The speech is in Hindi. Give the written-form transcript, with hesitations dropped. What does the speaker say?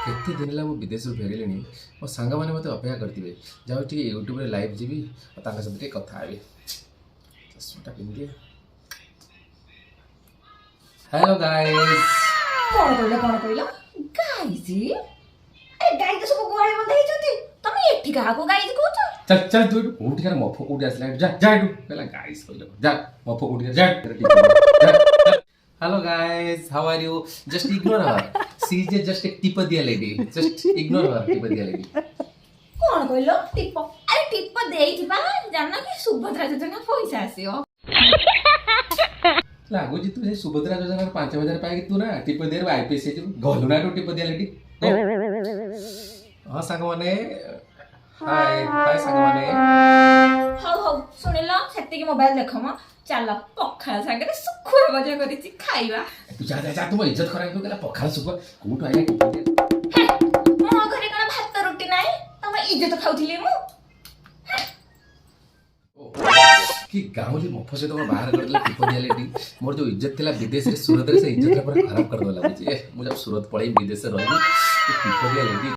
केते दिन ला विदेश फेरले मो सांग मैंने मत अपेक्षा करते जाओ यूट्यूब रे लाइव जीवी और सहित कथा हेबी चश्माटा पिंधि हेलो गाइस कौन कहला गाइस ए गाई तो सब गुहाळे बंद ହେଇଛନ୍ତି तमे एठी काहाको गाइस कहउछ चल चल तू कोठी कर मफो कोठी आसला जा जा एटू पहला गाइस कहले जा मफो कोठी जा hello guys how are you just ignore her she is just एक टिप दिया lady just ignore her tip दिया लेडी कौन कहलो टिप अरे टिप देइथिबा जानना कि सुभद्रा योजना पैसा आसीओ लागो जी तू सुभद्रा योजना 5000 पाए तू ना टिप देर आईपीएस गलु ना टिप दिया लेडी हां सांग माने हाय हाय सांग माने हौ सुनिलो सेति के मोबाइल देखो म चल पखाल संगे सुखुए बजे करिछि खाइबा तू जा जा जा तू इज्जत खराब तो केला पखाल सुख कोठ आया मो घरे कना भात रोटी नाही तमे इज्जत खाउथिले मु कि गाँवली मफो से तो बाहर कर टिप दिया लेडी मोर जो इज्जत थिला विदेश रे सूरत रे से इज्जत पूरा खराब कर दला मुझे जब सूरत पळई विदेश रे रही टिप दिया लेडी